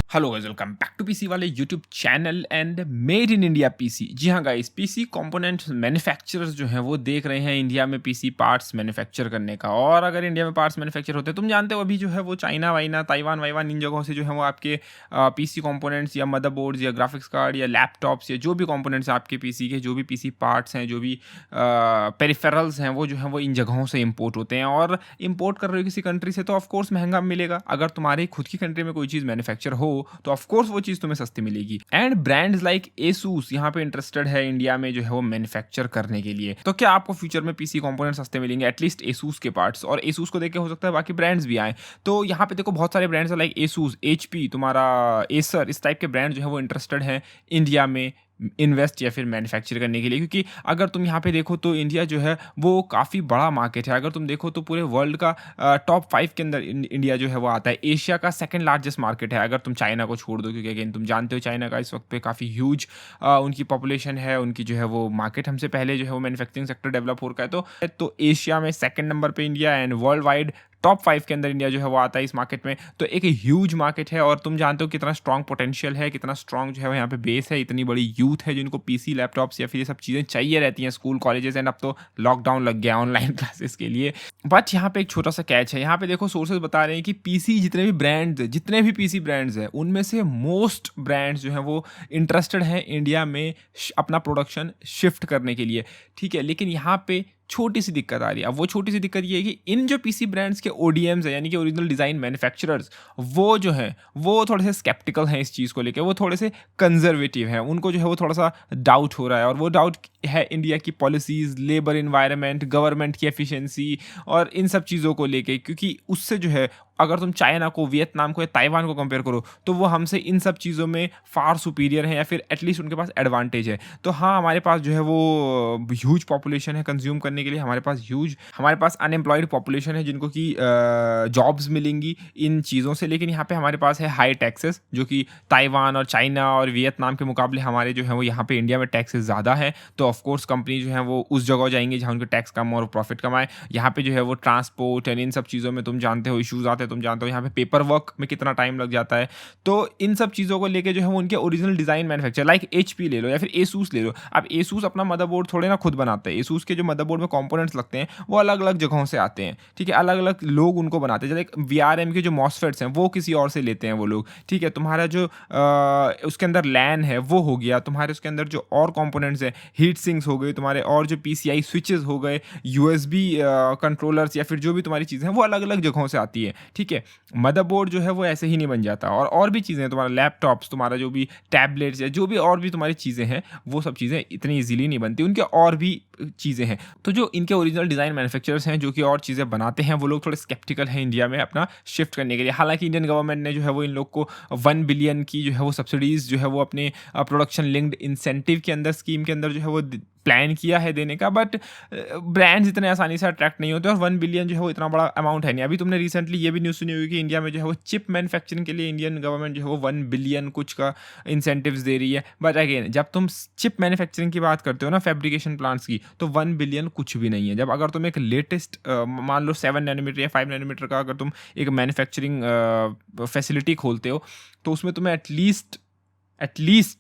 Hello guys, welcome back to PC वाले YouTube channel and made in India PC. जी हाँ guys, PC components manufacturers जो हैं वो देख रहे हैं इंडिया में पीसी पार्ट्स मैन्युफैक्चर करने का। और अगर इंडिया में पार्ट्स मैन्युफैक्चर होते हैं, तुम जानते हो अभी जो है वो चाइना वाइना ताइवान वाइवान इन जगहों से जो है वो आपके पीसी कंपोनेंट्स या मदरबोर्ड्स या ग्राफिक्स कार्ड या लैपटॉप्स या जो भी कंपोनेंट्स आपके पीसी के, जो भी पीसी पार्ट्स हैं, जो भी पेरिफेरल्स हैं, वो जो है वो इन जगहों से इंपोर्ट होते हैं। और इंपोर्ट कर रहे हो किसी कंट्री से तो ऑफकोर्स महंगा मिलेगा। अगर तुम्हारी खुद की कंट्री में कोई चीज़ मैन्युफैक्चर हो तो ऑफ कोर्स वो चीज़ तुम्हें सस्ती मिलेगी। एंड ब्रांड्स लाइक एसूस यहाँ पे इंटरेस्टेड है इंडिया में जो है वो मैन्युफैक्चर करने के लिए। तो क्या आपको फ्यूचर में पीसी कंपोनेंट सस्ते मिलेंगे, एटलीस्ट एसूस के पार्ट्स। और एसूस को देख के हो सकता है बाकी ब्रांड्स भी आए। तो यहाँ पे देखो बहुत सारे ब्रांड्स लाइक एसूस, एचपी, तुम्हारा एसर, इस टाइप के ब्रांड जो है वो इंटरेस्टेड है इंडिया में इन्वेस्ट या फिर मैन्युफैक्चर करने के लिए। क्योंकि अगर तुम यहाँ पे देखो तो इंडिया जो है वो काफ़ी बड़ा मार्केट है। अगर तुम देखो तो पूरे वर्ल्ड का टॉप 5 के अंदर इंडिया जो है वो आता है। एशिया का सेकंड लार्जेस्ट मार्केट है अगर तुम चाइना को छोड़ दो, क्योंकि अगेन तुम जानते हो चाइना का इस वक्त पे काफ़ी ह्यूज उनकी पॉपुलेशन है, उनकी जो है वो मार्केट हमसे पहले जो है वो मैन्युफैक्चरिंग सेक्टर डेवलप हो रखा है। तो एशिया में सेकंड नंबर पे India and world wide top 5 के अंदर इंडिया जो है वो आता है इस मार्केट में। तो एक ह्यूज मार्केट है। और तुम जानते हो कितना स्ट्रॉन्ग पोटेंशियल है, कितना स्ट्रॉन्ग जो है यहाँ पे बेस है, इतनी बड़ी यूथ है जिनको पीसी लैपटॉप्स या फिर ये सब चीज़ें चाहिए रहती हैं स्कूल कॉलेजेस। एंड अब तो लॉकडाउन लग गया ऑनलाइन क्लासेस के लिए। बट यहाँ पे एक छोटा सा कैच है। यहाँ पे देखो सोर्सेज बता रहे हैं कि पीसी जितने भी पीसी ब्रांड्स हैं उनमें से मोस्ट ब्रांड्स जो हैं वो इंटरेस्टेड हैं इंडिया में अपना प्रोडक्शन शिफ्ट करने के लिए। ठीक है, लेकिन यहाँ पे छोटी सी दिक्कत आ रही है। अब वो छोटी सी दिक्कत ये है कि इन जो पीसी ब्रांड्स के ओडीएम्स है, यानी कि ओरिजिनल डिज़ाइन मैन्युफैक्चरर्स, वो जो हैं वो थोड़े से स्केप्टिकल हैं इस चीज़ को लेके। वो थोड़े से कंजर्वेटिव हैं। उनको जो है वो थोड़ा सा डाउट हो रहा है। और वो डाउट है इंडिया की पॉलिसीज़, लेबर इन्वायरमेंट, गवर्नमेंट की एफिशिएंसी और इन सब चीज़ों को लेके। क्योंकि उससे जो है अगर तुम चाइना को, वियतनाम को या ताइवान को कंपेयर करो तो वो हमसे इन सब चीज़ों में फार सुपीरियर हैं, या फिर एटलीस्ट उनके पास एडवांटेज है। तो हाँ, हमारे पास जो है वो ह्यूज पॉपुलेशन है कंज्यूम करने के लिए। हमारे पास अनएम्प्लॉयड पॉपुलेशन है जिनको कि जॉब्स मिलेंगी इन चीज़ों से। लेकिन यहाँ पे हमारे पास है हाई टैक्सेस, जो कि ताइवान और चाइना और वियतनाम के मुकाबले हमारे जो है वो यहाँ पे इंडिया में टैक्सेस ज़्यादा हैं। तो ऑफकोर्स कंपनी जो है वो उस जगह जाएंगे जहाँ उनके टैक्स कम और प्रॉफिट कम आए। यहाँ पे जो है वो ट्रांसपोर्ट एंड इन सब चीज़ों में तुम जानते हो इशूज़ आते हैं। तुम जानते हो यहाँ पे पेपर वर्क में कितना टाइम लग जाता है। तो इन सब चीज़ों को लेके जो है वो उनके original design manufacture like HP ले लो या फिर एसूस ले लो। अब एसूस अपना मदरबोर्ड थोड़े ना खुद बनाते हैं। एसूस के जो मदरबोर्ड में कंपोनेंट्स लगते हैं वो अलग अलग जगहों से आते हैं। ठीक है, अलग अलग लोग उनको बनाते हैं। जैसे वीआरएम के जो मॉसफेट्स हैं वो किसी और से लेते हैं वो लोग। ठीक है, तुम्हारा जो उसके अंदर लैन है वो हो गया, तुम्हारे उसके अंदर जो और कंपोनेंट्स हैं, हीट सिंक्स हो गए तुम्हारे, और जो पीसीआई स्विचेस हो गए, यूएसबी कंट्रोलर्स या फिर जो भी तुम्हारी चीज़ें हैं वो अलग अलग जगहों से आती है। ठीक है, मदरबोर्ड जो है वो ऐसे ही नहीं बन जाता। और भी चीज़ें हैं, तुम्हारा लैपटॉप्स, तुम्हारा जो भी टैबलेट्स या जो भी और भी तुम्हारी चीज़ें हैं, वो सब चीज़ें इतनी ईजिली नहीं बनती। उनके और भी चीज़ें हैं। तो जो इनके ओरिजिनल डिज़ाइन मैन्युफैक्चरर्स हैं जो कि और चीज़ें बनाते हैं, वो लोग थोड़े स्केप्टिकल हैं इंडिया में अपना शिफ्ट करने के लिए। हालांकि इंडियन गवर्नमेंट ने जो है वो इन लोग को 1 बिलियन की जो है वो सब्सिडीज़ जो है वो अपने प्रोडक्शन लिंक्ड इंसेंटिव के अंदर, स्कीम के अंदर जो है वो प्लान किया है देने का। बट ब्रांड्स इतने आसानी से अट्रैक्ट नहीं होते और 1 बिलियन जो है वो इतना बड़ा अमाउंट है नहीं। अभी तुमने रिसेंटली ये भी न्यूज़ सुनी होगी कि इंडिया में जो है वो चिप मैन्युफैक्चरिंग के लिए इंडियन गवर्नमेंट जो है वो 1 बिलियन कुछ का इंसेंटिव्स दे रही है। बट अगेन, जब तुम चिप मैन्युफैक्चरिंग की बात करते हो ना, फैब्रिकेशन प्लांट्स की, तो 1 बिलियन कुछ भी नहीं है। जब अगर तुम एक लेटेस्ट मान लो 7 नैनोमीटर या 5 नैनोमीटर का अगर तुम एक मैन्युफैक्चरिंग फैसिलिटी खोलते हो तो उसमें तुम्हें at least 20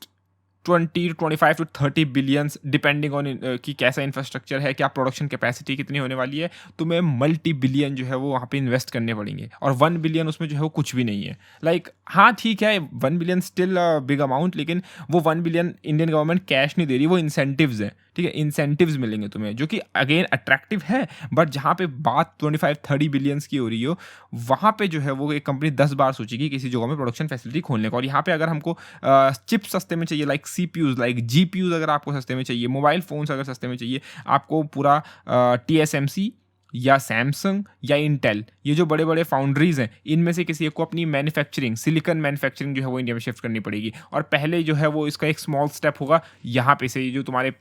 to 25 to 30 billions depending on कि कैसा इंफ्रास्ट्रक्चर है, क्या प्रोडक्शन कैपेसिटी कितनी होने वाली है, तुम्हें मल्टी बिलियन जो है वो वहाँ पे इन्वेस्ट करने पड़ेंगे। और 1 बिलियन उसमें जो है वो कुछ भी नहीं है। हाँ ठीक है, 1 बिलियन स्टिल बिग अमाउंट, लेकिन वो 1 बिलियन इंडियन गवर्नमेंट कैश नहीं दे रही, वो इंसेंटिव्स हैं। ठीक है, इंसेंटिव्स मिलेंगे तुम्हें, जो कि अगेन अट्रैक्टिव है। बट जहाँ पे बात 25-30 बिलियंस की हो रही हो, वहाँ पे जो है वो एक कंपनी 10 बार सोचेगी किसी जगह में प्रोडक्शन फैसिलिटी खोलने को। और यहाँ पे अगर हमको चिप सस्ते में चाहिए, लाइक सीपीयूज, लाइक जीपीयूज अगर आपको सस्ते में चाहिए, मोबाइल फोन्स अगर सस्ते में चाहिए, आपको पूरा टीएसएमसी या सैमसंग या इंटेल, ये जो बड़े बड़े फाउंड्रीज हैं, इनमें से किसी एक को अपनी मैन्युफैक्चरिंग, सिलिकॉन मैन्युफैक्चरिंग जो है वो इंडिया में शिफ्ट करनी पड़ेगी। और पहले जो है वो इसका एक स्मॉल स्टेप होगा यहाँ पे से, जो तुम्हारे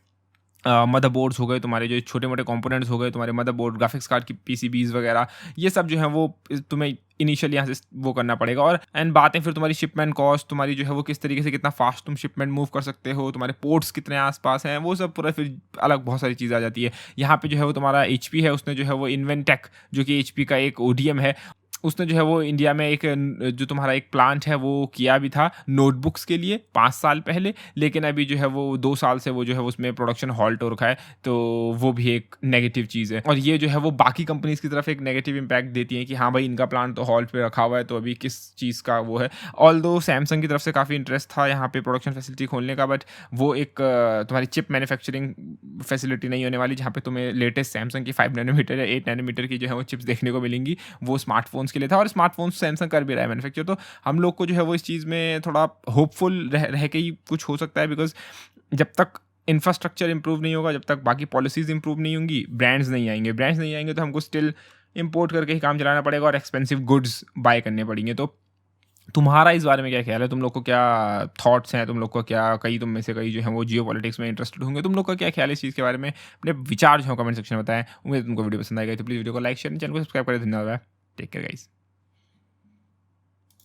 मदरबोर्ड्स हो गए, तुम्हारे जो छोटे मोटे कंपोनेंट्स हो गए, तुम्हारे मदरबोर्ड, ग्राफिक्स कार्ड की पीसीबीज वगैरह, ये सब जो है वो तुम्हें इनिशियली यहाँ से वो करना पड़ेगा। और एंड बातें फिर तुम्हारी शिपमेंट कॉस्ट, तुम्हारी जो है वो किस तरीके से कितना फास्ट तुम शिपमेंट मूव कर सकते हो, तुम्हारे पोर्ट्स कितने आसपास हैं, वो सब पूरा फिर अलग बहुत सारी चीज़ आ जाती है। यहाँ पे जो है वो तुम्हारा HP है, उसने जो है वो इन्वेंटेक, जो कि HP का एक ODM है, उसने जो है वो इंडिया में एक जो तुम्हारा एक प्लांट है वो किया भी था नोटबुक्स के लिए 5 साल पहले, लेकिन अभी जो है वो 2 साल से वो जो है उसमें प्रोडक्शन हॉल्ट हो रखा है, तो वो भी एक नेगेटिव चीज़ है। और ये जो है वो बाकी कंपनीज़ की तरफ एक नेगेटिव इम्पैक्ट देती है कि हाँ भाई, इनका प्लांट तो हॉल्ट पे रखा हुआ है, तो अभी किस चीज़ का वो है। ऑल्दो सैमसंग की तरफ से काफ़ी इंटरेस्ट था यहाँ पे प्रोडक्शन फैसिलिटी खोलने का, बट वो एक तुम्हारी चिप मैन्युफैक्चरिंग फैसिलिटी नहीं होने वाली, जहाँ पे तुम्हें लेटेस्ट सैमसंग की 5 नैनोमीटर या 8 नैनोमीटर की जो है वो चिप्स देखने को मिलेंगी। वो स्मार्टफ़ोन्स के लिए था, और स्मार्टफ़ोन्स सैमसंग कर भी रहा है मैन्युफैक्चर, तो हम लोग को जो है वो इस चीज़ में थोड़ा होपफुल रह के ही कुछ हो सकता है, बिकॉज़ जब तक इंफ्रास्ट्रक्चर इंप्रूव नहीं होगा, जब तक बाकी पॉलिसीज़ इंप्रूव नहीं होंगी, ब्रांड्स नहीं आएँगे तो हमको स्टिल इम्पोर्ट करके ही काम चलाना पड़ेगा और एक्सपेंसिव गुड्स बाय करने पड़ेंगे। तो तुम्हारा इस बारे में क्या ख्याल है? तुम लोग को क्या थॉट्स हैं? तुम लोग को क्या, कई तुम में से कई जो हैं वो जियोपॉलिटिक्स में इंटरेस्टेड होंगे, तुम लोग का क्या ख्याल है इस चीज़ के बारे में? अपने विचार जो हैं कमेंट सेक्शन में बताएँ। उम्मीद है तुमको वीडियो पसंद आएगा, तो प्लीज़ वीडियो को लाइक, शेयर, चैनल को सब्सक्राइब करें। धन्यवाद। Take care guys.